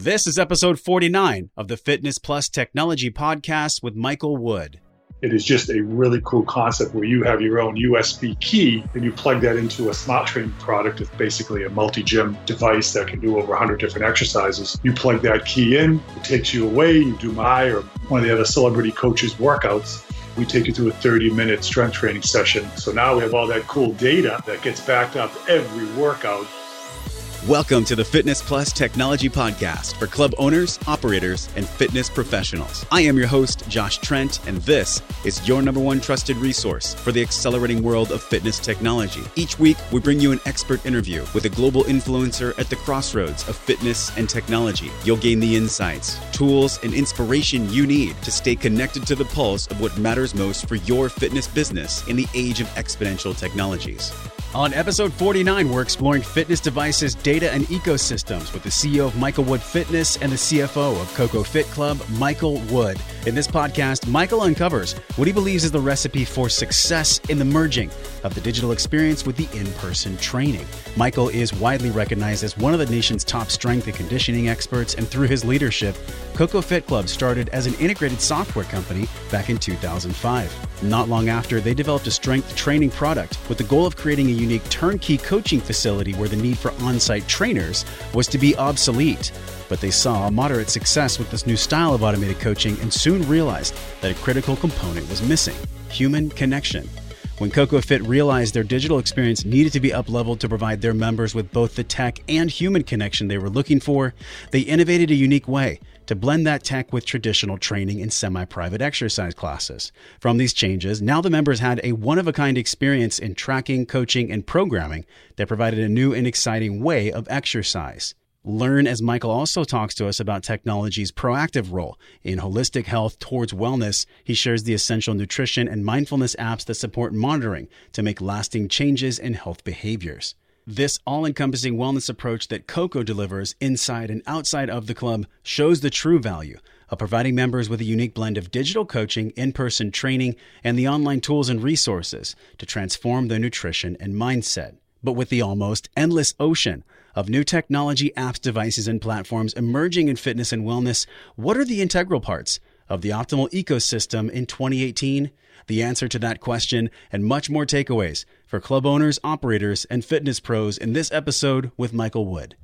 This is episode 49 of the Fitness Plus Technology Podcast with Michael Wood. It is just a really cool concept where you have your own USB key and you plug that into a smart training product. It's basically a multi-gym device that can do over 100 different exercises. You plug that key in, it takes you away, you do my or one of the other celebrity coaches' workouts. We take you through a 30-minute strength training session. So now we have all that cool data that gets backed up every workout. Welcome to the Fitness Plus Technology Podcast for club owners, operators, and fitness professionals. I am your host, Josh Trent, and this is your number one trusted resource for the accelerating world of fitness technology. Each week, we bring you an expert interview with a global influencer at the crossroads of fitness and technology. You'll gain the insights, tools, and inspiration you need to stay connected to the pulse of what matters most for your fitness business in the age of exponential technologies. On episode 49, we're exploring fitness devices, data, and ecosystems with the CEO of Michael Wood Fitness and the CFO of Koko Fit Club, Michael Wood. In this podcast, Michael uncovers what he believes is the recipe for success in the merging of the digital experience with the in-person training. Michael is widely recognized as one of the nation's top strength and conditioning experts, and through his leadership, Koko Fit Club started as an integrated software company back in 2005. Not long after, they developed a strength training product with the goal of creating a unique turnkey coaching facility where the need for on-site trainers was to be obsolete. But they saw a moderate success with this new style of automated coaching and soon realized that a critical component was missing: human connection. When Koko Fit realized their digital experience needed to be upleveled to provide their members with both the tech and human connection they were looking for, they innovated a unique way to blend that tech with traditional training in semi-private exercise classes. From these changes, now the members had a one-of-a-kind experience in tracking, coaching, and programming that provided a new and exciting way of exercise. Learn as Michael also talks to us about technology's proactive role in holistic health towards wellness. He shares the essential nutrition and mindfulness apps that support monitoring to make lasting changes in health behaviors. This all-encompassing wellness approach that Koko delivers inside and outside of the club shows the true value of providing members with a unique blend of digital coaching, in-person training, and the online tools and resources to transform their nutrition and mindset. But with the almost endless ocean of new technology, apps, devices, and platforms emerging in fitness and wellness, what are the integral parts of the optimal ecosystem in 2018? The answer to that question and much more takeaways for club owners, operators, and fitness pros in this episode with Michael Wood.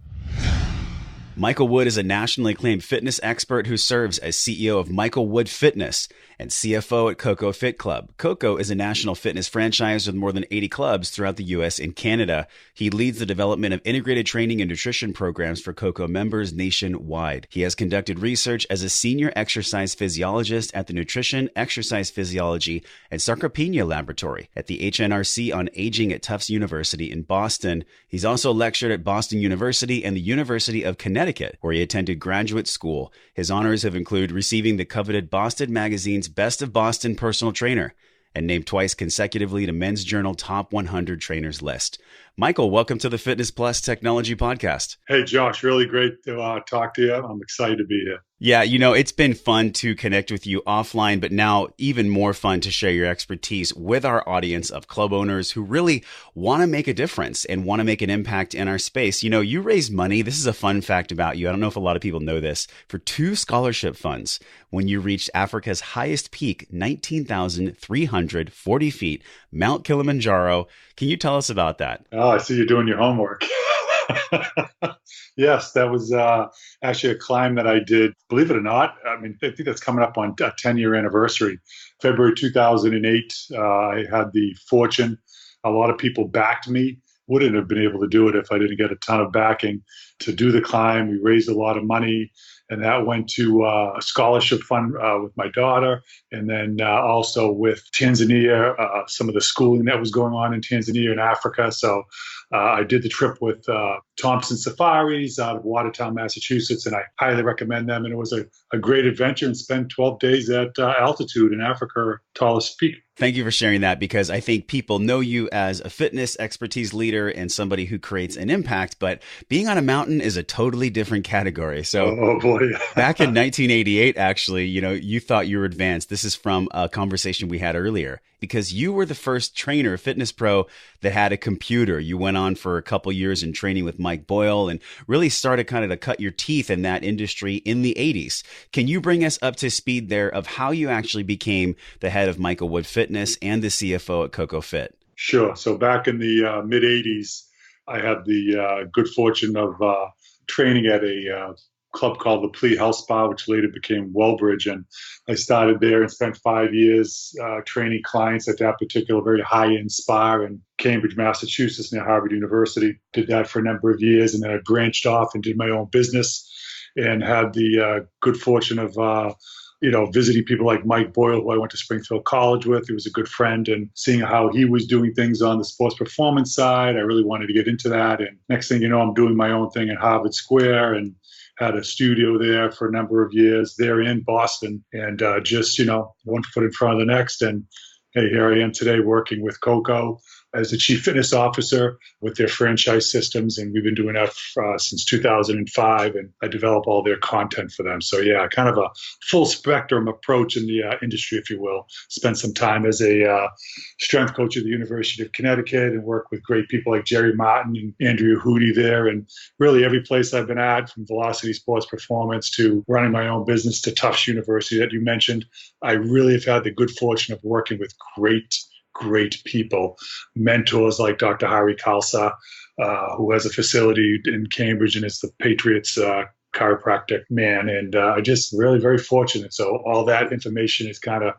Michael Wood is a nationally acclaimed fitness expert who serves as CEO of Michael Wood Fitness and CFO at Koko Fit Club. Koko is a national fitness franchise with more than 80 clubs throughout the U.S. and Canada. He leads the development of integrated training and nutrition programs for Koko members nationwide. He has conducted research as a senior exercise physiologist at the Nutrition, Exercise Physiology, and Sarcopenia Laboratory at the HNRC on Aging at Tufts University in Boston. He's also lectured at Boston University and the University of Connecticut, where he attended graduate school. His honors have included receiving the coveted Boston Magazine's Best of Boston Personal Trainer and named twice consecutively to Men's Journal Top 100 Trainers list. Michael, welcome to the Fitness Plus Technology Podcast. Hey, Josh, really great to talk to you. I'm excited to be here. Yeah, it's been fun to connect with you offline, but now even more fun to share your expertise with our audience of club owners who really want to make a difference and want to make an impact in our space. You raised money. This is a fun fact about you. I don't know if a lot of people know this, for 2 scholarship funds when you reached Africa's highest peak, 19,340 feet, Mount Kilimanjaro. Can you tell us about that? Oh, I see you're doing your homework. Yes, that was actually a climb that I did. Believe it or not, I think that's coming up on a 10-year anniversary. February 2008, I had the fortune. A lot of people backed me. Wouldn't have been able to do it if I didn't get a ton of backing to do the climb. We raised a lot of money, and that went to a scholarship fund with my daughter, and then also with Tanzania, some of the schooling that was going on in Tanzania and Africa. So I did the trip with Thompson Safaris out of Watertown, Massachusetts, and I highly recommend them. And it was a great adventure, and spent 12 days at altitude in Africa, tallest peak. Thank you for sharing that, because I think people know you as a fitness expertise leader and somebody who creates an impact, but being on a mountain mountain is a totally different category. So Oh boy. back in 1988, actually, you thought you were advanced. This is from a conversation we had earlier because you were the first trainer, fitness pro that had a computer. You went on for a couple years in training with Mike Boyle and really started kind of to cut your teeth in that industry in the 80s. Can you bring us up to speed there of how you actually became the head of Michael Wood Fitness and the CFO at Koko Fit? Sure. So back in the mid 80s, I had the good fortune of training at a club called the Plea Health Spa, which later became Wellbridge. And I started there and spent 5 years training clients at that particular very high-end spa in Cambridge, Massachusetts, near Harvard University. Did that for a number of years. And then I branched off and did my own business and had the good fortune of visiting people like Mike Boyle, who I went to Springfield College with. He was a good friend, and seeing how he was doing things on the sports performance side, I really wanted to get into that. And next thing you know, I'm doing my own thing at Harvard Square and had a studio there for a number of years there in Boston, and just, one foot in front of the next. And hey, here I am today working with Koko as the chief fitness officer with their franchise systems. And we've been doing that since 2005. And I develop all their content for them. So yeah, kind of a full spectrum approach in the industry, if you will. Spent some time as a strength coach at the University of Connecticut and worked with great people like Jerry Martin and Andrea Hootie there. And really every place I've been at, from Velocity Sports Performance to running my own business to Tufts University that you mentioned, I really have had the good fortune of working with great people, mentors like Dr. Hari Khalsa, who has a facility in Cambridge and is the Patriots chiropractic man. And I just really very fortunate. So all that information has kind of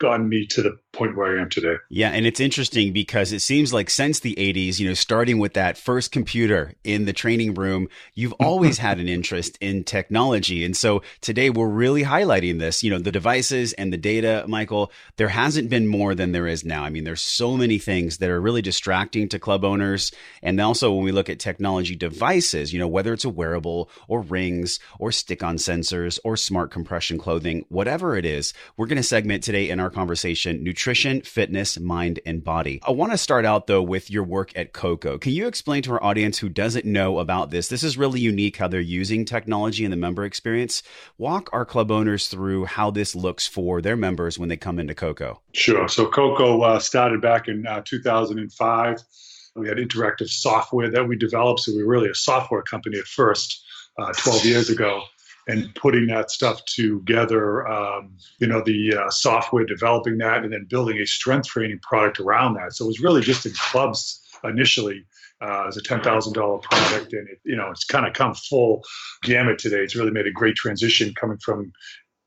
gotten me to the point where I am today. Yeah. And it's interesting because it seems like since the 80s, starting with that first computer in the training room, you've always had an interest in technology. And so today we're really highlighting this, the devices and the data, Michael. There hasn't been more than there is now. I mean, there's so many things that are really distracting to club owners. And also when we look at technology devices, whether it's a wearable or rings or stick-on sensors or smart compression clothing, whatever it is, we're going to segment today in our conversation, nutrition, fitness, mind, and body. I want to start out though with your work at Koko. Can you explain to our audience who doesn't know about this? This is really unique how they're using technology in the member experience. Walk our club owners through how this looks for their members when they come into Koko. Sure. So Koko started back in 2005. We had interactive software that we developed. So we were really a software company at first, 12 years ago. And putting that stuff together, the software, developing that, and then building a strength training product around that. So it was really just in clubs initially as a $10,000 product. And it's kind of come full gamut today. It's really made a great transition coming from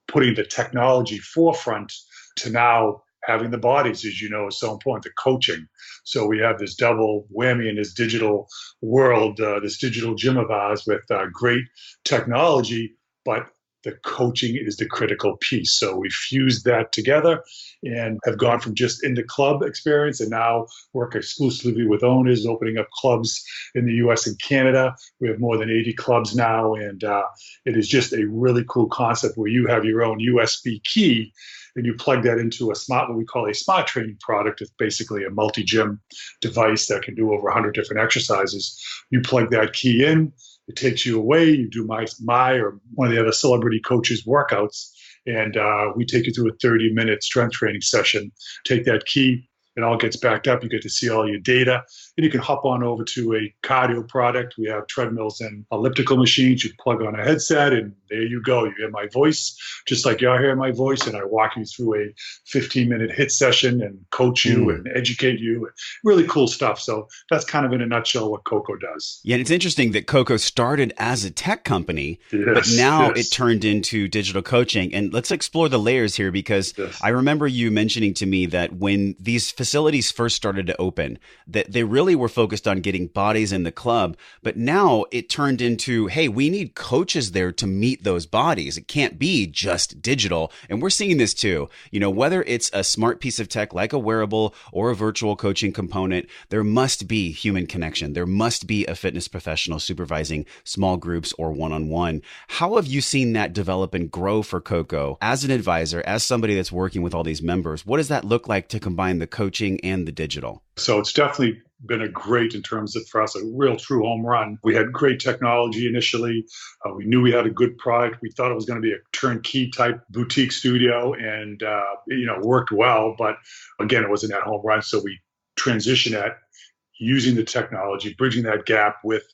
putting the technology forefront to now having the bodies, as you know, is so important, the coaching. So we have this double whammy in this digital world, this digital gym of ours with great technology, but the coaching is the critical piece. So we fused that together and have gone from just in the club experience and now work exclusively with owners, opening up clubs in the US and Canada. We have more than 80 clubs now. And it is just a really cool concept where you have your own USB key and you plug that into what we call a smart training product. It's basically a multi-gym device that can do over 100 different exercises. You plug that key in, it takes you away. You do my or one of the other celebrity coaches' workouts, and we take you through a 30-minute strength training session. Take that key, it all gets backed up. You get to see all your data. And you can hop on over to a cardio product. We have treadmills and elliptical machines. You plug on a headset, and there you go. You hear my voice, just like you're hearing my voice, and I walk you through a 15-minute HIIT session and coach you and educate you. Really cool stuff. So that's kind of in a nutshell what Koko does. Yeah, and it's interesting that Koko started as a tech company, but now it turned into digital coaching. And let's explore the layers here because I remember you mentioning to me that when these facilities first started to open, that they really were focused on getting bodies in the club. But now it turned into, hey, we need coaches there to meet those bodies. It can't be just digital. And we're seeing this too. Whether it's a smart piece of tech like a wearable or a virtual coaching component, there must be human connection. There must be a fitness professional supervising small groups or one-on-one. How have you seen that develop and grow for Koko as an advisor, as somebody that's working with all these members? What does that look like to combine the coaching and the digital? So it's definitely been a great in terms of, for us, a real true home run. We had great technology initially. We knew we had a good product. We thought it was going to be a turnkey type boutique studio, and worked well. But again, it wasn't that home run. So we transitioned that using the technology, bridging that gap with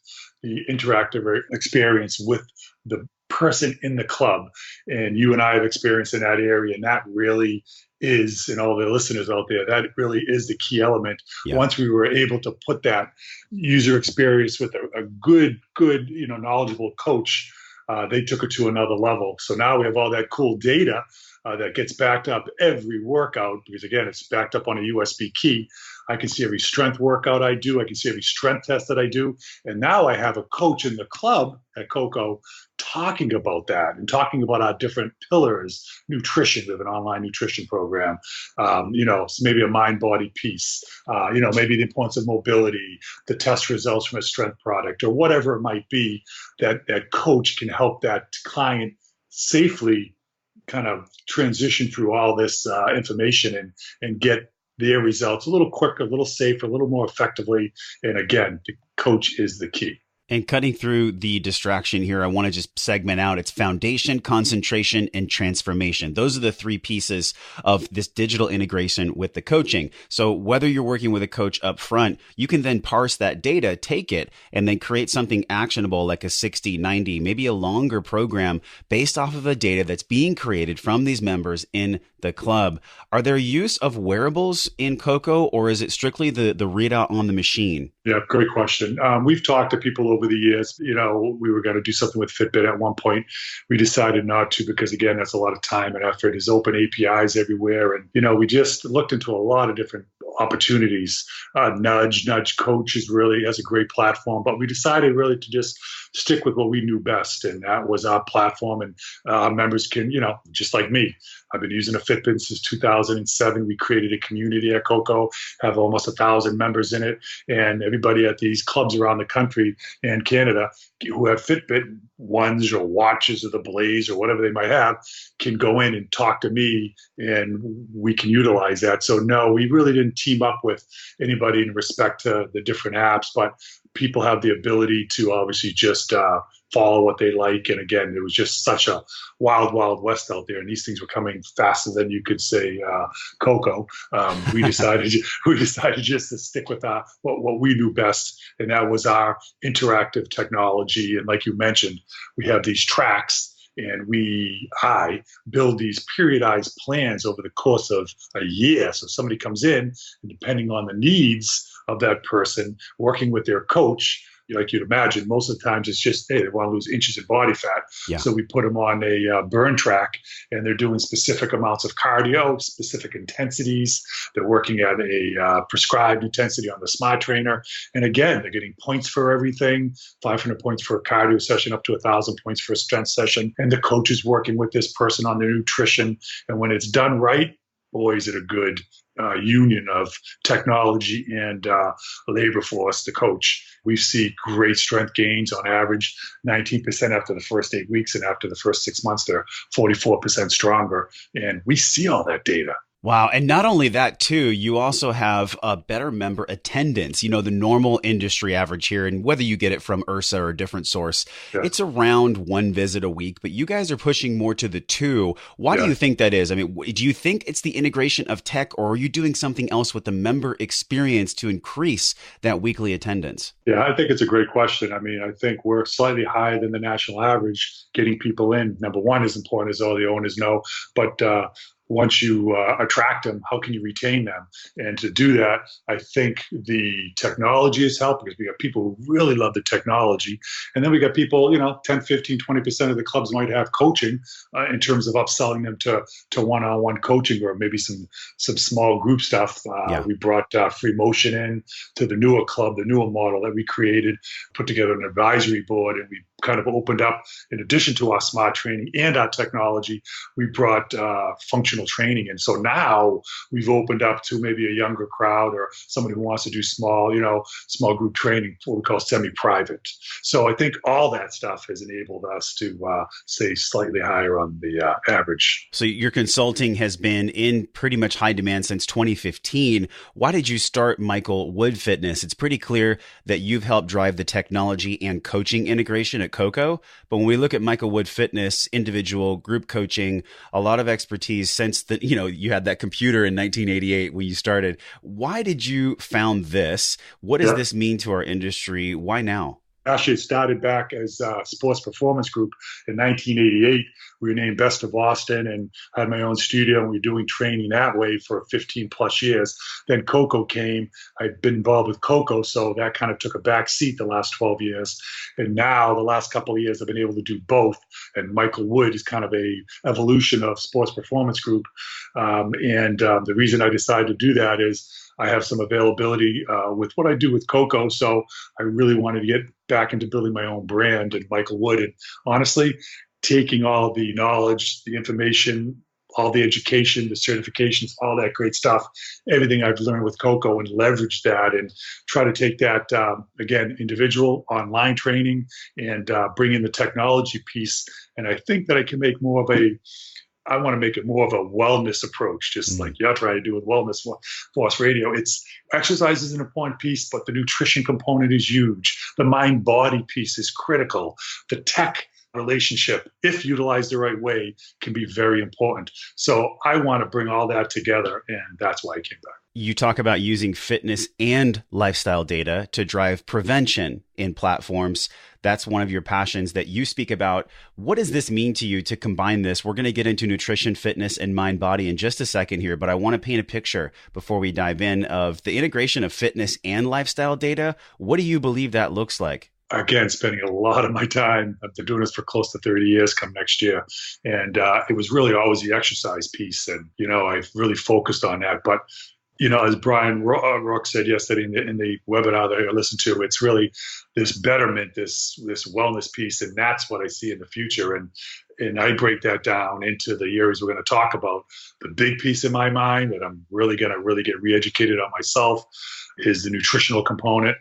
the interactive experience with the person in the club. And you and I have experience in that area, and that really is, and all the listeners out there, that really is the key element. Yeah. Once we were able to put that user experience with a good, knowledgeable coach, they took it to another level. So now we have all that cool data that gets backed up every workout, because again, it's backed up on a USB key. I can see every strength workout I do. I can see every strength test that I do. And now I have a coach in the club at Koko talking about that and talking about our different pillars. Nutrition, we have an online nutrition program, so maybe a mind-body piece, maybe the importance of mobility, the test results from a strength product, or whatever it might be, that coach can help that client safely kind of transition through all this information and get their results a little quicker, a little safer, a little more effectively. And again, the coach is the key. And cutting through the distraction here, I want to just segment out its foundation, concentration, and transformation. Those are the three pieces of this digital integration with the coaching. So whether you're working with a coach up front, you can then parse that data, take it, and then create something actionable like a 60, 90, maybe a longer program based off of the data that's being created from these members in the club. Are there use of wearables in Koko, or is it strictly the readout on the machine? Yeah, great question. We've talked to people over the years. We were going to do something with Fitbit at one point. We decided not to, because again, that's a lot of time and effort. There's open APIs everywhere. And, we just looked into a lot of different opportunities. Nudge Coach really has a great platform, but we decided really to just stick with what we knew best. And that was our platform. And our members can, just like me, I've been using a Fitbit since 2007. We created a community at Koko, have almost 1,000 members in it. And everybody at these clubs around the country and Canada who have Fitbit ones or watches or the Blaze or whatever they might have can go in and talk to me, and we can utilize that. So no, we really didn't team up with anybody in respect to the different apps, but people have the ability to obviously just follow what they like. And again, it was just such a wild, wild west out there, and these things were coming faster than you could say Koko. We decided just to stick with what we knew best, and that was our interactive technology. And like you mentioned, we have these tracks, and I build these periodized plans over the course of a year. So somebody comes in, and depending on the needs of that person, working with their coach, like you'd imagine, most of the times it's just, hey, they want to lose inches of body fat. Yeah. So we put them on a burn track, and they're doing specific amounts of cardio, specific intensities. They're working at a prescribed intensity on the Smart Trainer. And again, they're getting points for everything, 500 points for a cardio session, up to 1,000 points for a strength session. And the coach is working with this person on their nutrition. And when it's done right, boy, is it a good union of technology and labor force, the coach. We see great strength gains, on average 19% after the first 8 weeks, and after the first 6 months, they're 44% stronger. And we see all that data. Wow. And not only that, too, you also have a better member attendance. The normal industry average here, and whether you get it from IRSA or a different source, It's around one visit a week, but you guys are pushing more to the two. Why do you think that is? I mean, do you think it's the integration of tech, or are you doing something else with the member experience to increase that weekly attendance? Yeah, I think it's a great question. I mean, I think we're slightly higher than the national average getting people in. Number one is important, as all the owners know, but once you attract them, how can you retain them? And to do that, I think the technology has helped, because we got people who really love the technology. And then we got people, 10, 15, 20% of the clubs might have coaching in terms of upselling them to one-on-one coaching, or maybe some small group stuff. We brought Free Motion in to the newer club, the newer model that we created, put together an advisory board, and we kind of opened up, in addition to our smart training and our technology, we brought functional training in. So now we've opened up to maybe a younger crowd or somebody who wants to do small group training, what we call semi-private. So I think all that stuff has enabled us to stay slightly higher on the average. So your consulting has been in pretty much high demand since 2015. Why did you start Michael Wood Fitness? It's pretty clear that you've helped drive the technology and coaching integration at Koko. But when we look at Michael Wood Fitness, individual group coaching, a lot of expertise since you had that computer in 1988 when you started. Why did you found this? What does this mean to our industry? Why now? Actually, it started back as a sports performance group in 1988. We were named Best of Boston and had my own studio, and we were doing training that way for 15 plus years. Then Koko came. I'd been involved with Koko, so that kind of took a back seat the last 12 years. And now the last couple of years, I've been able to do both. And Michael Wood is kind of a evolution of sports performance group. The reason I decided to do that is I have some availability with what I do with Koko, so I really wanted to get back into building my own brand and Michael Wood. And honestly, taking all the knowledge, the information, all the education, the certifications, all that great stuff, everything I've learned with Koko, and leverage that and try to take that, again, individual online training and bring in the technology piece. And I think that I can make I want to make it more of a wellness approach, just like you're trying to do with Wellness Force Radio. Exercise is an important piece, but the nutrition component is huge. The mind-body piece is critical. The tech relationship, if utilized the right way, can be very important. So I want to bring all that together, and that's why I came back. You talk about using fitness and lifestyle data to drive prevention in platforms. That's one of your passions that you speak about. What does this mean to you to combine this? We're going to get into nutrition, fitness, and mind body in just a second here, but I want to paint a picture before we dive in of the integration of fitness and lifestyle data. What do you believe that looks like? Again, spending a lot of my time. I've been doing this for close to 30 years come next year. And it was really always the exercise piece. And, I've really focused on that. But, as Brian Rook said yesterday in the webinar that I listened to, it's really this betterment, this wellness piece. And that's what I see in the future. And I break that down into the areas we're going to talk about. The big piece in my mind that I'm really going to get re-educated on myself is the nutritional component.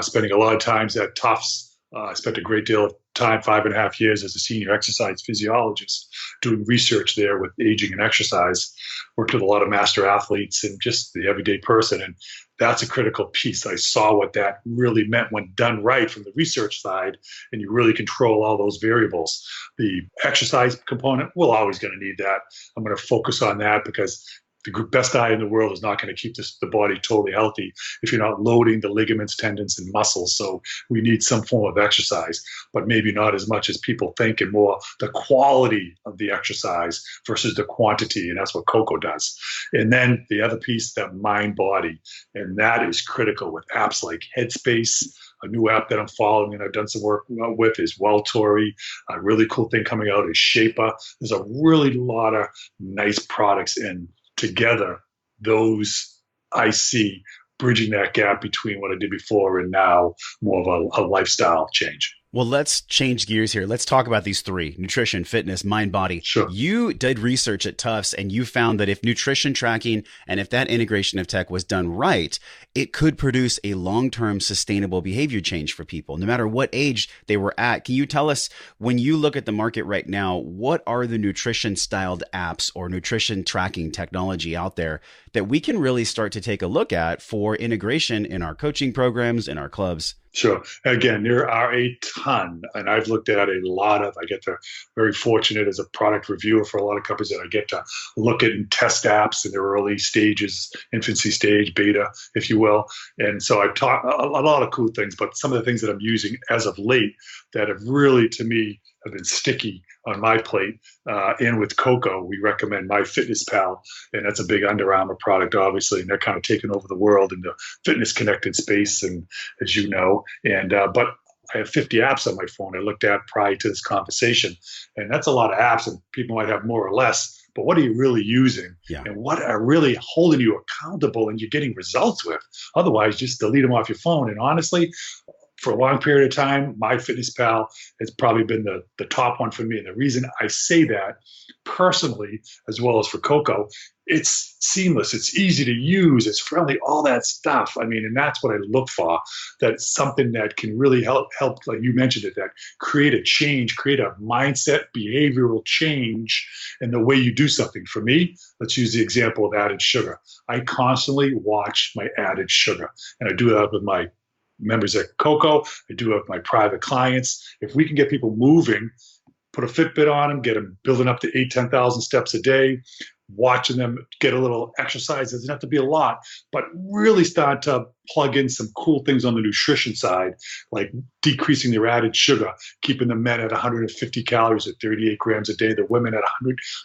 Spending a lot of times at Tufts. I spent a great deal of time, 5.5 years, as a senior exercise physiologist, doing research there with aging and exercise. Worked with a lot of master athletes and just the everyday person. And that's a critical piece. I saw what that really meant when done right from the research side, and you really control all those variables. The exercise component, we're always going to need that. I'm going to focus on that because the best diet in the world is not going to keep the body totally healthy if you're not loading the ligaments, tendons, and muscles. So we need some form of exercise, but maybe not as much as people think, and more the quality of the exercise versus the quantity. And that's what Koko does. And then the other piece, that mind body. And that is critical with apps like Headspace. A new app that I'm following and I've done some work with is Welltory. A really cool thing coming out is Shaper. There's a really lot of nice products, and together, those I see bridging that gap between what I did before and now, more of a lifestyle change. Well, let's change gears here. Let's talk about these three: nutrition, fitness, mind, body. Sure. You did research at Tufts, and you found that if nutrition tracking and if that integration of tech was done right, it could produce a long-term sustainable behavior change for people, no matter what age they were at. Can you tell us, when you look at the market right now, what are the nutrition-styled apps or nutrition tracking technology out there that we can really start to take a look at for integration in our coaching programs, in our clubs? Sure. Again, there are a ton, and I've looked at a lot of. I get to very fortunate as a product reviewer for a lot of companies that I get to look at and test apps in their early stages, infancy stage, beta, if you will. And so I've taught a lot of cool things, but some of the things that I'm using as of late that have really, to me, have been sticky on my plate. And with Koko, we recommend MyFitnessPal, and that's a big Under Armour product, obviously, and they're kind of taking over the world in the fitness connected space, and as you know. And but I have 50 apps on my phone I looked at prior to this conversation, and that's a lot of apps, and people might have more or less. But what are you really using, and what are really holding you accountable and you're getting results with? Otherwise, just delete them off your phone. And honestly, for a long period of time, MyFitnessPal has probably been the top one for me. And the reason I say that personally, as well as for Koko, it's seamless, it's easy to use, it's friendly, all that stuff. I mean, and that's what I look for. That's something that can really help, like you mentioned it, that create a change, create a mindset, behavioral change in the way you do something. For me, let's use the example of added sugar. I constantly watch my added sugar, and I do that with my members at Koko. I do it with my private clients. If we can get people moving, put a Fitbit on them, get them building up to 10,000 steps a day, watching them get a little exercise. It doesn't have to be a lot, but really start to plug in some cool things on the nutrition side, like decreasing their added sugar, keeping the men at 150 calories at 38 grams a day, the women at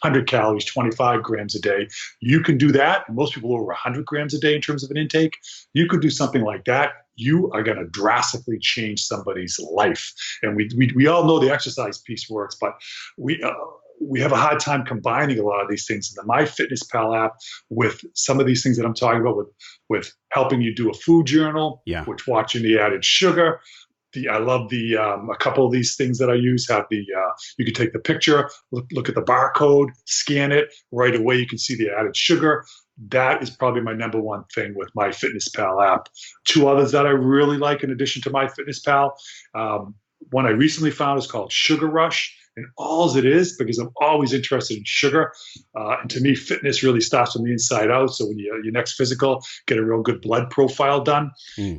100 calories, 25 grams a day. You can do that. And most people are over 100 grams a day in terms of an intake. You could do something like that. You are going to drastically change somebody's life. And we all know the exercise piece works, but we have a hard time combining a lot of these things in the MyFitnessPal app with some of these things that I'm talking about, with helping you do a food journal, which watching the added sugar. I love a couple of these things that I use have you can take the picture, look at the barcode, scan it right away. You can see the added sugar. That is probably my number one thing with MyFitnessPal app. Two others that I really like in addition to MyFitnessPal. One I recently found is called Sugar Rush. And all it is, because I'm always interested in sugar. And to me, fitness really starts from the inside out. So when your next physical, get a real good blood profile done.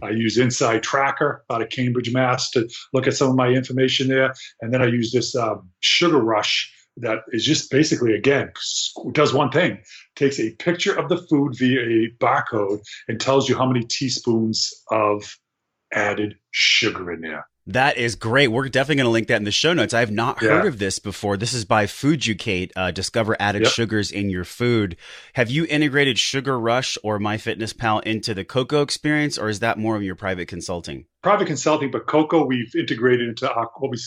I use Inside Tracker out of Cambridge, Mass. to look at some of my information there. And then I use this Sugar Rush that is just basically, again, does one thing. Takes a picture of the food via a barcode and tells you how many teaspoons of added sugar in there. That is great. We're definitely going to link that in the show notes. I have not heard of this before. This is by Fooducate, Discover Added Sugars in Your Food. Have you integrated Sugar Rush or MyFitnessPal into the Koko experience, or is that more of your private consulting? Private consulting, but Koko, we've integrated into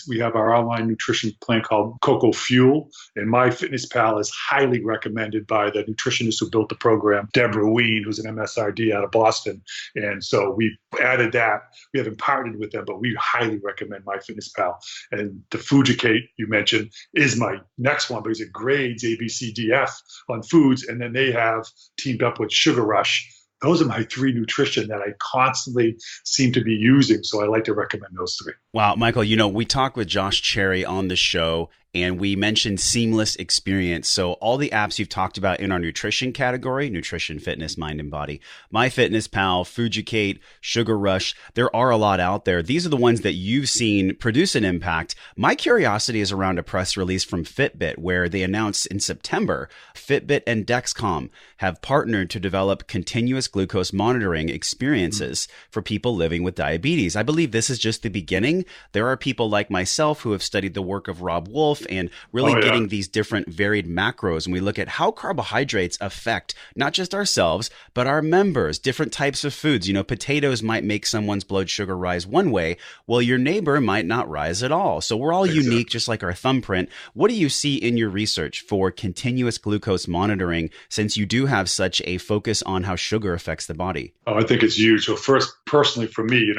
we have our online nutrition plan called Koko Fuel, and MyFitnessPal is highly recommended by the nutritionist who built the program, Deborah Ween, who's an MSRD out of Boston. And so we added that. We haven't partnered with them, but we highly recommend MyFitnessPal. And the Fooducate you mentioned is my next one because it grades A, B, C, D, F on foods, and then they have teamed up with Sugar Rush. Those are my three nutrition that I constantly seem to be using. So I like to recommend those three. Wow, Michael, we talked with Josh Cherry on the show, and we mentioned seamless experience. So all the apps you've talked about in our nutrition category, nutrition, fitness, mind, and body, MyFitnessPal, Fooducate, Sugar Rush, there are a lot out there. These are the ones that you've seen produce an impact. My curiosity is around a press release from Fitbit, where they announced in September, Fitbit and Dexcom have partnered to develop continuous glucose monitoring experiences for people living with diabetes. I believe this is just the beginning. There are people like myself who have studied the work of Rob Wolf and really getting these different varied macros. And we look at how carbohydrates affect not just ourselves, but our members, different types of foods. Potatoes might make someone's blood sugar rise one way, while your neighbor might not rise at all. So we're all unique, just like our thumbprint. What do you see in your research for continuous glucose monitoring, since you do have such a focus on how sugar affects the body? Oh, I think it's huge. So first, personally for me,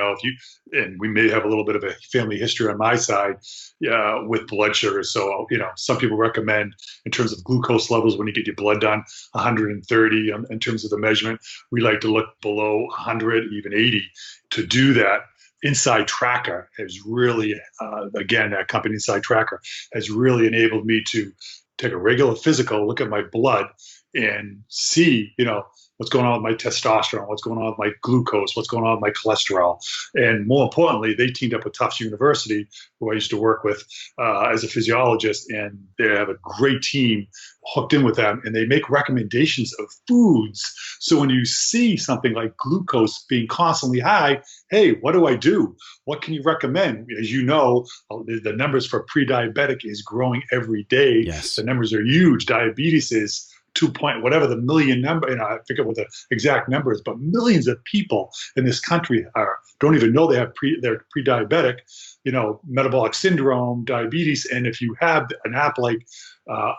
and we may have a little bit of a family history on my side with blood sugar. So, some people recommend in terms of glucose levels when you get your blood done, 130 in terms of the measurement. We like to look below 100, even 80. To do that, Inside Tracker has really, again, that company Inside Tracker has really enabled me to take a regular physical, look at my blood and see, what's going on with my testosterone, what's going on with my glucose, what's going on with my cholesterol. And more importantly, they teamed up with Tufts University, who I used to work with as a physiologist, and they have a great team hooked in with them, and they make recommendations of foods. So when you see something like glucose being constantly high, hey, what do I do? What can you recommend? As you know, the numbers for pre-diabetic is growing every day. Yes. The numbers are huge. Diabetes is 2 point whatever the million number, I forget what the exact number is, but millions of people in this country don't even know they're pre-diabetic, metabolic syndrome, diabetes. And if you have an app like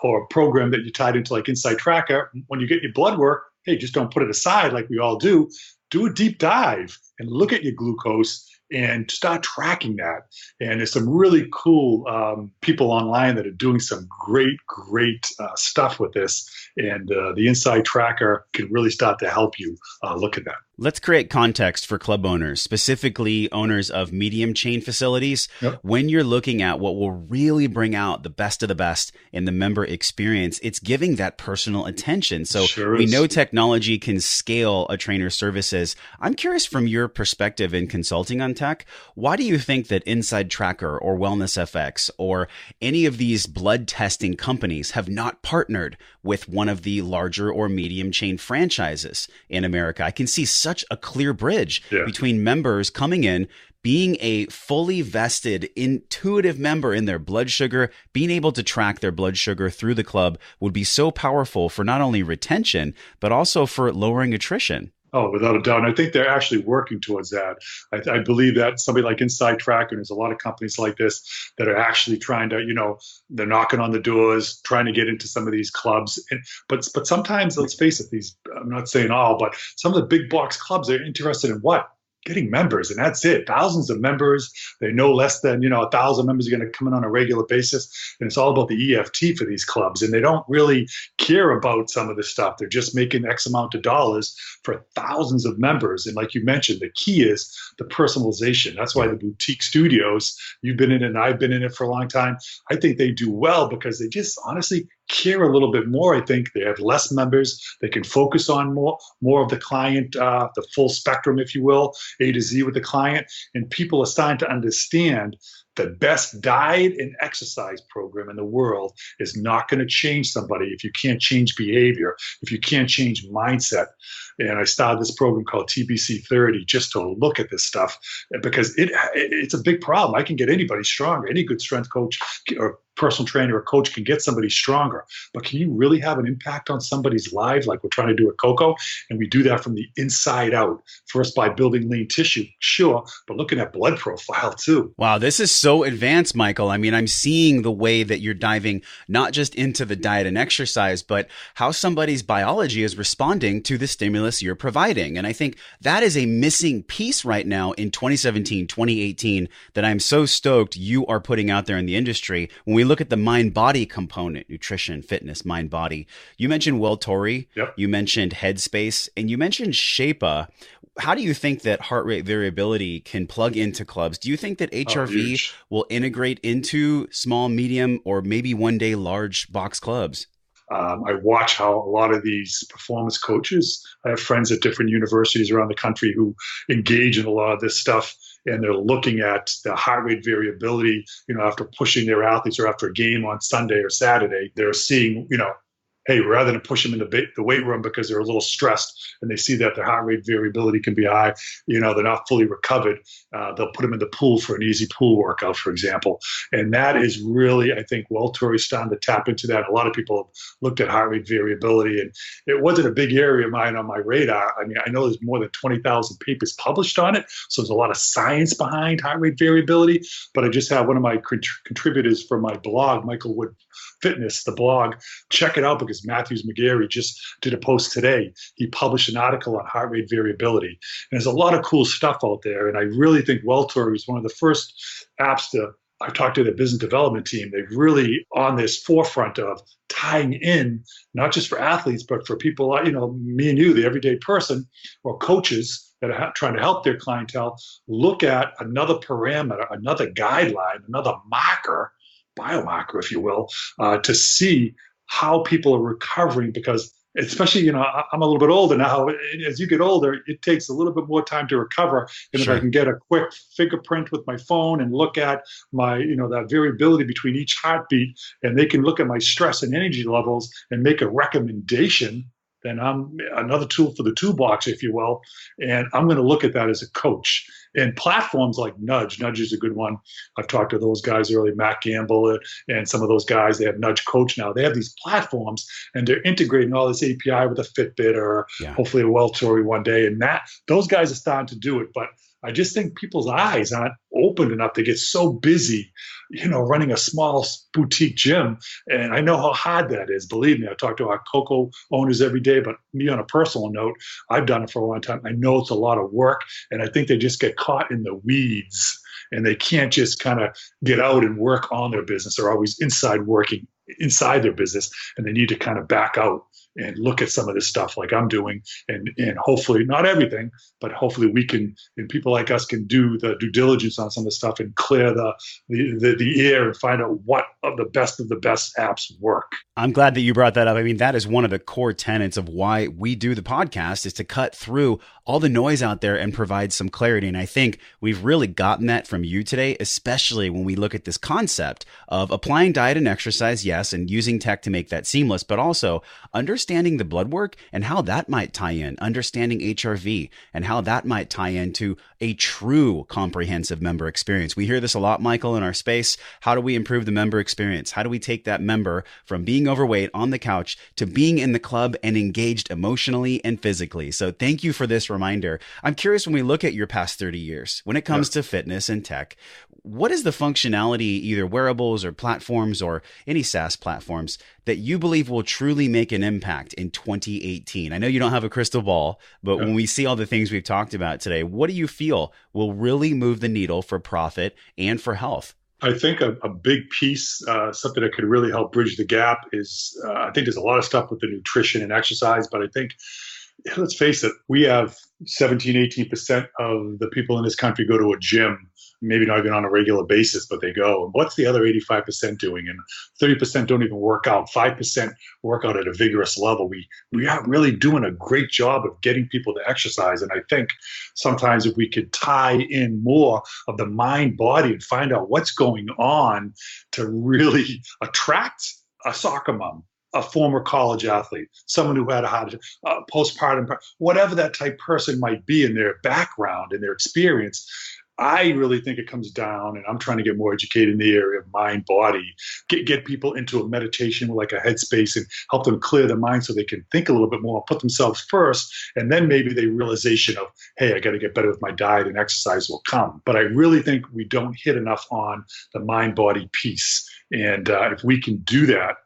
or a program that you tied into like Inside Tracker, when you get your blood work, hey, just don't put it aside like we all do. Do a deep dive and look at your glucose and start tracking that. And there's some really cool people online that are doing some great stuff with this. And the Inside Tracker can really start to help you look at that. Let's create context for club owners, specifically owners of medium chain facilities. Yep. When you're looking at what will really bring out the best of the best in the member experience, it's giving that personal attention. So we know technology can scale a trainer's services. I'm curious from your perspective in consulting on tech, why do you think that Inside Tracker or WellnessFX or any of these blood testing companies have not partnered with one of the larger or medium chain franchises in America? I can see such a clear bridge between members coming in, being a fully vested, intuitive member in their blood sugar, being able to track their blood sugar through the club would be so powerful for not only retention, but also for lowering attrition. Oh, without a doubt. And I think they're actually working towards that. I believe that somebody like Inside Tracker, and there's a lot of companies like this that are actually trying to, they're knocking on the doors, trying to get into some of these clubs. But sometimes, let's face it, I'm not saying all, but some of the big box clubs are interested in what? Getting members, and that's it. Thousands of members. They know less than 1,000 members are going to come in on a regular basis, and it's all about the EFT for these clubs. And they don't really care about some of this stuff. They're just making X amount of dollars for thousands of members. And like you mentioned, the key is the personalization. That's why the boutique studios, you've been in it and I've been in it for a long time. I think they do well because they just honestly care a little bit more. I think they have less members. They can focus on more of the client, the full spectrum, if you will, A to Z with the client. And people are starting to understand the best diet and exercise program in the world is not going to change somebody if you can't change behavior, if you can't change mindset. And I started this program called TBC 30 just to look at this stuff because it's a big problem. I can get anybody stronger. Any good strength coach or personal trainer or coach can get somebody stronger. But can you really have an impact on somebody's life like we're trying to do at Koko? And we do that from the inside out. First by building lean tissue, sure, but looking at blood profile too. Wow, this is so advanced, Michael. I mean, I'm seeing the way that you're diving not just into the diet and exercise, but how somebody's biology is responding to the stimulus you're providing. And I think that is a missing piece right now in 2017, 2018 that I'm so stoked you are putting out there in the industry. When we look at the mind-body component, nutrition, fitness, mind-body, you mentioned Will Torrey, you mentioned Headspace, and you mentioned Shape-A. How do you think that heart rate variability can plug into clubs? Do you think that HRV will integrate into small, medium, or maybe one day large box clubs? I watch how a lot of these performance coaches, I have friends at different universities around the country who engage in a lot of this stuff. And they're looking at the heart rate variability, after pushing their athletes or after a game on Sunday or Saturday, they're seeing, hey, rather than push them in the weight room because they're a little stressed and they see that their heart rate variability can be high, they're not fully recovered, they'll put them in the pool for an easy pool workout, for example. And that is really, I think, Will Torrey's starting to tap into that. A lot of people have looked at heart rate variability, and it wasn't a big area of mine on my radar. I mean, I know there's more than 20,000 papers published on it, so there's a lot of science behind heart rate variability, but I just have one of my contributors from my blog, Michael Wood Fitness, the blog. Check it out because Matthews McGarry just did a post today. He published an article on heart rate variability. And there's a lot of cool stuff out there. And I really think Will Torrey was one of the first apps I've talked to the business development team. They're really on this forefront of tying in, not just for athletes, but for people, me and you, the everyday person, or coaches that are trying to help their clientele look at another parameter, another guideline, another biomarker, if you will, to see how people are recovering. Because especially, I'm a little bit older now. As you get older, it takes a little bit more time to recover. And if I can get a quick fingerprint with my phone and look at my, that variability between each heartbeat, and they can look at my stress and energy levels and make a recommendation, then I'm another tool for the toolbox, if you will. And I'm going to look at that as a coach. And platforms like Nudge is a good one. I've talked to those guys earlier, Matt Gamble and some of those guys. They have Nudge Coach now. They have these platforms, and they're integrating all this API with a Fitbit or hopefully a Will Torrey one day. And those guys are starting to do it. But I just think people's eyes aren't opened enough. They get so busy, running a small boutique gym. And I know how hard that is. Believe me, I talk to our Koko owners every day, but me on a personal note, I've done it for a long time. I know it's a lot of work, and I think they just get caught in the weeds, and they can't just kind of get out and work on their business. They're always inside working inside their business, and they need to kind of back out and look at some of this stuff like I'm doing, and hopefully not everything, but hopefully we can, and people like us can do the due diligence on some of the stuff and clear the air and find out what of the best apps work. I'm glad that you brought that up. I mean, that is one of the core tenets of why we do the podcast, is to cut through all the noise out there and provide some clarity. And I think we've really gotten that from you today, especially when we look at this concept of applying diet and exercise, yes, and using tech to make that seamless, but also understanding the blood work and how that might tie in, understanding HRV and how that might tie into a true comprehensive member experience. We hear this a lot, Michael, in our space. How do we improve the member experience? How do we take that member from being overweight on the couch to being in the club and engaged emotionally and physically? So thank you for this reminder. I'm curious, when we look at your past 30 years, when it comes to fitness and tech, what is the functionality, either wearables or platforms or any SaaS platforms, that you believe will truly make an impact in 2018? I know you don't have a crystal ball, but when we see all the things we've talked about today, what do you feel will really move the needle for profit and for health? I think a big piece, something that could really help bridge the gap is, I think there's a lot of stuff with the nutrition and exercise, but I think, let's face it, we have 17, 18% of the people in this country go to a gym, maybe not even on a regular basis, but they go. And what's the other 85% doing? And 30% don't even work out. 5% work out at a vigorous level. We aren't really doing a great job of getting people to exercise. And I think sometimes if we could tie in more of the mind, body, and find out what's going on to really attract a soccer mom, a former college athlete, someone who had a postpartum, whatever that type person might be in their background and their experience. I really think it comes down, and I'm trying to get more educated in the area of mind, body, get people into a meditation like a headspace and help them clear their mind so they can think a little bit more, put themselves first, and then maybe the realization of, hey, I got to get better with my diet and exercise will come. But I really think we don't hit enough on the mind, body piece. And if we can do that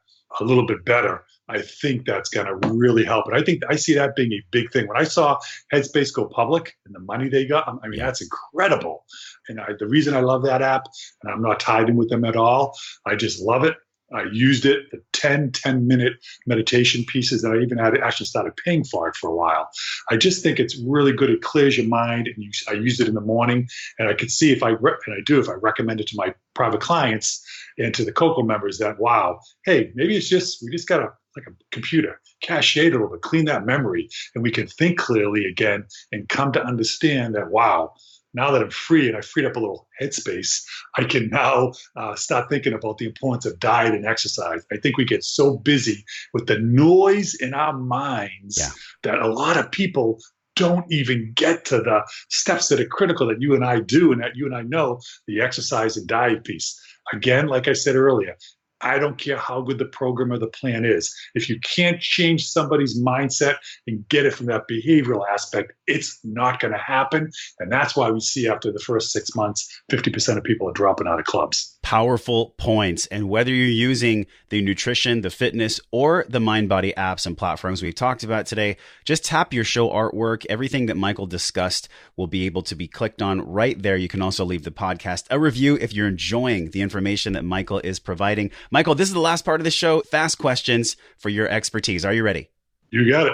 a little bit better, I think that's going to really help. And I think I see that being a big thing. When I saw Headspace go public and the money they got, I mean, that's incredible. And the reason I love that app, and I'm not tied in with them at all, I just love it. I used it, the 10-minute meditation pieces that I even had actually started paying for it for a while. I just think it's really good. It clears your mind. And I use it in the morning, and I could see if I recommend it to my private clients and to the Koko members that, wow, hey, maybe we just got like a computer, cache it a little bit, clean that memory, and we can think clearly again and come to understand that, wow, now that I'm free and I freed up a little headspace, I can now start thinking about the importance of diet and exercise. I think we get so busy with the noise in our minds that a lot of people don't even get to the steps that are critical that you and I do, and that you and I know, the exercise and diet piece. Again, like I said earlier, I don't care how good the program or the plan is. If you can't change somebody's mindset and get it from that behavioral aspect, it's not going to happen. And that's why we see after the first 6 months, 50% of people are dropping out of clubs. Powerful points. And whether you're using the nutrition, the fitness, or the mind body apps and platforms we've talked about today, just tap your show artwork. Everything that Michael discussed will be able to be clicked on right there. You can also leave the podcast a review if you're enjoying the information that Michael is providing. Michael, this is the last part of the show. Fast questions for your expertise. Are you ready? You got it.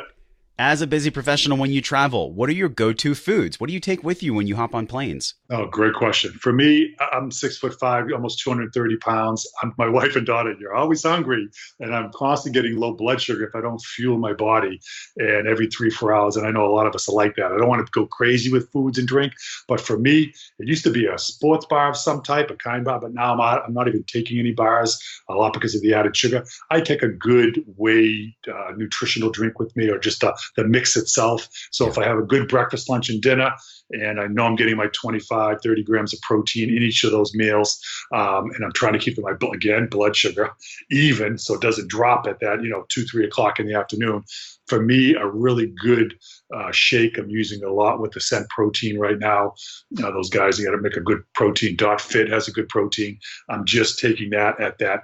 As a busy professional, when you travel, what are your go-to foods? What do you take with you when you hop on planes? Oh, great question. For me, I'm 6'5", almost 230 pounds. My wife and daughter, you're always hungry, and I'm constantly getting low blood sugar if I don't fuel my body, and every 3-4 hours. And I know a lot of us are like that. I don't want to go crazy with foods and drink, but for me, it used to be a sports bar of some type, a kind bar, but now I'm not even taking any bars, a lot because of the added sugar. I take a good whey nutritional drink with me, or just a the mix itself. So if I have a good breakfast, lunch, and dinner, and I know I'm getting my 25, 30 grams of protein in each of those meals, and I'm trying to keep my, again, blood sugar even so it doesn't drop at that, 2, 3 o'clock in the afternoon. For me, a really good shake I'm using a lot with the Scent protein right now. Those guys, you got to make a good protein. Fit has a good protein. I'm just taking that at that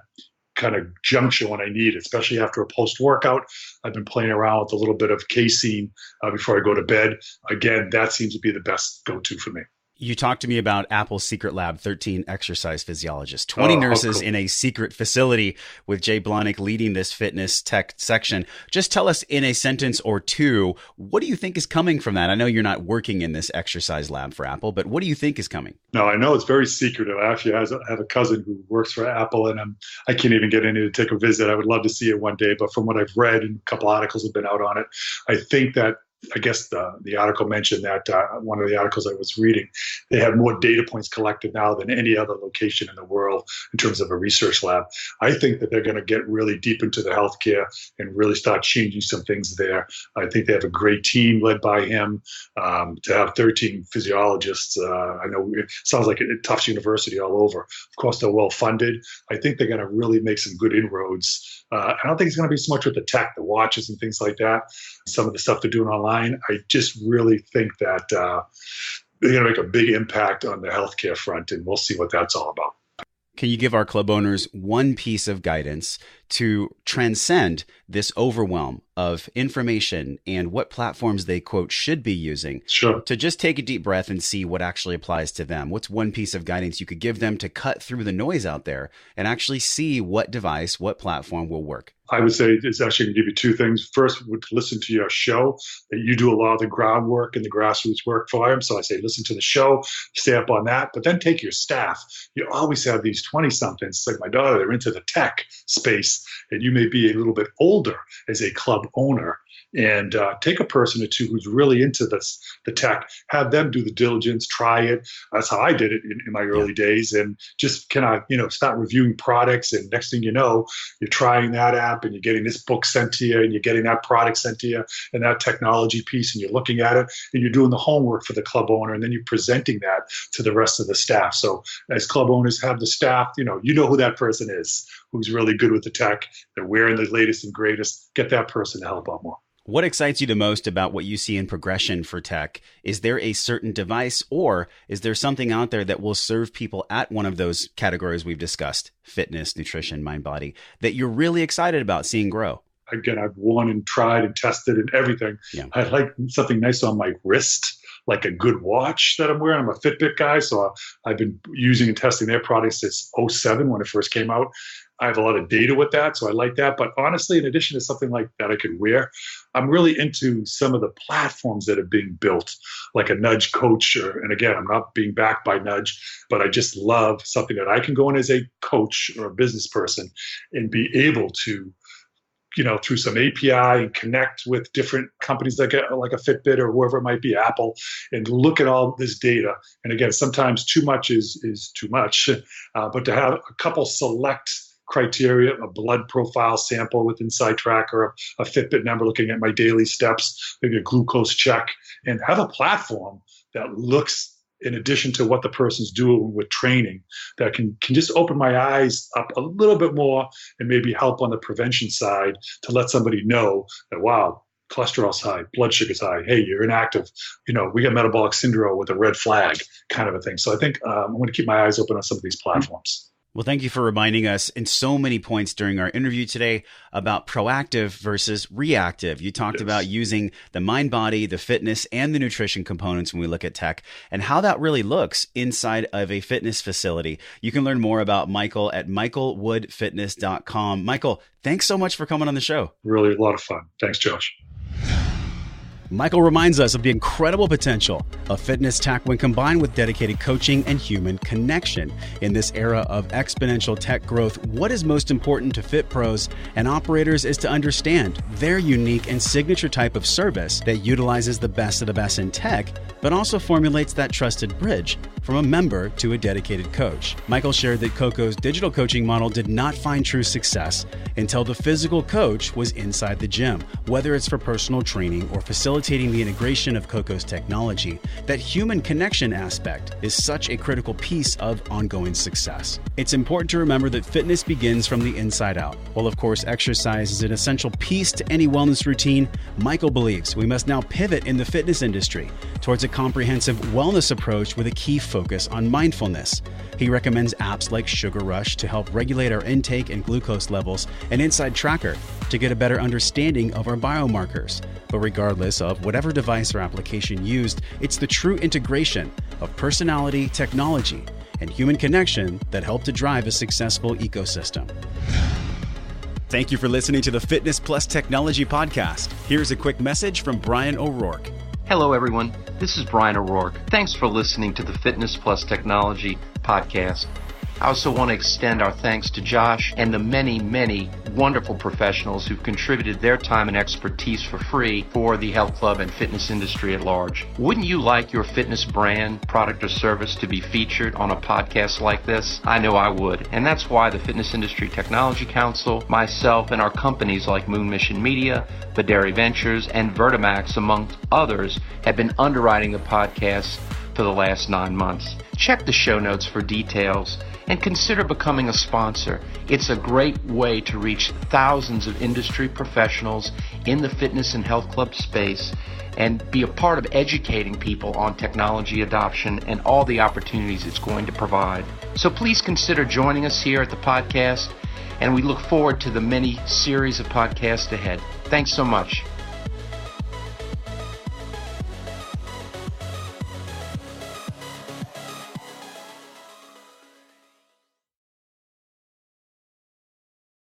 kind of juncture when I need it, especially after a post-workout. I've been playing around with a little bit of casein before I go to bed. Again, that seems to be the best go-to for me. You talked to me about Apple's secret lab, 13 exercise physiologists, 20 nurses in a secret facility with Jay Blahnik leading this fitness tech section. Just tell us in a sentence or two, what do you think is coming from that? I know you're not working in this exercise lab for Apple, but what do you think is coming? No, I know it's very secretive. I actually have a cousin who works for Apple, and I can't even get in to take a visit. I would love to see it one day, but from what I've read, and a couple articles have been out on it, I think that I guess the article mentioned that one of the articles I was reading, they have more data points collected now than any other location in the world in terms of a research lab. I think that they're going to get really deep into the healthcare and really start changing some things there. I think they have a great team led by him. To have 13 physiologists, I know it sounds like it Tufts University all over. Of course, they're well funded. I think they're going to really make some good inroads. I don't think it's going to be so much with the tech, the watches and things like that. Some of the stuff they're doing online, I just really think that they're going to make a big impact on the healthcare front, and we'll see what that's all about. Can you give our club owners one piece of guidance to transcend this overwhelm of information and what platforms they, quote, should be using? Sure. To just take a deep breath and see what actually applies to them. What's one piece of guidance you could give them to cut through the noise out there and actually see what device, what platform will work? I would say it's actually going to give you two things. First, would listen to your show. That you do a lot of the groundwork and the grassroots work for them. So I say, listen to the show, stay up on that, but then take your staff. You always have these 20-somethings, like my daughter, they're into the tech space, and you may be a little bit older as a club owner. And take a person or two who's really into the tech, have them do the diligence, try it. That's how I did it in my early days. And just start reviewing products. And next thing you know, you're trying that app and you're getting this book sent to you and you're getting that product sent to you and that technology piece, and you're looking at it and you're doing the homework for the club owner, and then you're presenting that to the rest of the staff. So as club owners have the staff, you know who that person is, who's really good with the tech. They're wearing the latest and greatest. Get that person to help out more. What excites you the most about what you see in progression for tech? Is there a certain device, or is there something out there that will serve people at one of those categories we've discussed, fitness, nutrition, mind, body, that you're really excited about seeing grow? Again, I've worn and tried and tested and everything. Yeah. I like something nice on my wrist, like a good watch that I'm wearing. I'm a Fitbit guy, so I've been using and testing their products since 2007 when it first came out. I have a lot of data with that, so I like that. But honestly, in addition to something like that I could wear, I'm really into some of the platforms that are being built, like a Nudge Coach. And again, I'm not being backed by Nudge, but I just love something that I can go in as a coach or a business person and be able to, through some API and connect with different companies like a Fitbit or whoever it might be, Apple, and look at all this data. And again, sometimes too much is too much, but to have a couple select criteria, a blood profile sample with Inside Tracker, a Fitbit number looking at my daily steps, maybe a glucose check, and have a platform that looks, in addition to what the person's doing with training, that can just open my eyes up a little bit more and maybe help on the prevention side to let somebody know that, wow, cholesterol's high, blood sugar's high, hey, you're inactive, we got metabolic syndrome with a red flag kind of a thing. So I think I'm going to keep my eyes open on some of these platforms. Well, thank you for reminding us in so many points during our interview today about proactive versus reactive. You talked about using the mind, body, the fitness, and the nutrition components when we look at tech and how that really looks inside of a fitness facility. You can learn more about Michael at michaelwoodfitness.com. Michael, thanks so much for coming on the show. Really a lot of fun. Thanks, Josh. Michael reminds us of the incredible potential of fitness tech when combined with dedicated coaching and human connection. In this era of exponential tech growth, what is most important to fit pros and operators is to understand their unique and signature type of service that utilizes the best of the best in tech, but also formulates that trusted bridge from a member to a dedicated coach. Michael shared that Koko's digital coaching model did not find true success until the physical coach was inside the gym. Whether it's for personal training or facilitating the integration of Koko's technology, that human connection aspect is such a critical piece of ongoing success. It's important to remember that fitness begins from the inside out. While of course exercise is an essential piece to any wellness routine, Michael believes we must now pivot in the fitness industry towards a comprehensive wellness approach with a key focus on mindfulness. He recommends apps like Sugar Rush to help regulate our intake and glucose levels, and Inside Tracker to get a better understanding of our biomarkers. But regardless of whatever device or application used, it's the true integration of personality, technology, and human connection that help to drive a successful ecosystem. Thank you for listening to the Fitness Plus Technology Podcast. Here's a quick message from Brian O'Rourke. Hello, everyone. This is Brian O'Rourke. Thanks for listening to the Fitness Plus Technology Podcast. I also want to extend our thanks to Josh and the many, many wonderful professionals who've contributed their time and expertise for free for the health club and fitness industry at large. Wouldn't you like your fitness brand, product, or service to be featured on a podcast like this? I know I would. And that's why the Fitness Industry Technology Council, myself, and our companies like Moon Mission Media, Baderi Ventures, and Vertimax, among others, have been underwriting the podcast for the last 9 months. Check the show notes for details and consider becoming a sponsor. It's a great way to reach thousands of industry professionals in the fitness and health club space and be a part of educating people on technology adoption and all the opportunities it's going to provide. So please consider joining us here at the podcast, and we look forward to the many series of podcasts ahead. Thanks so much.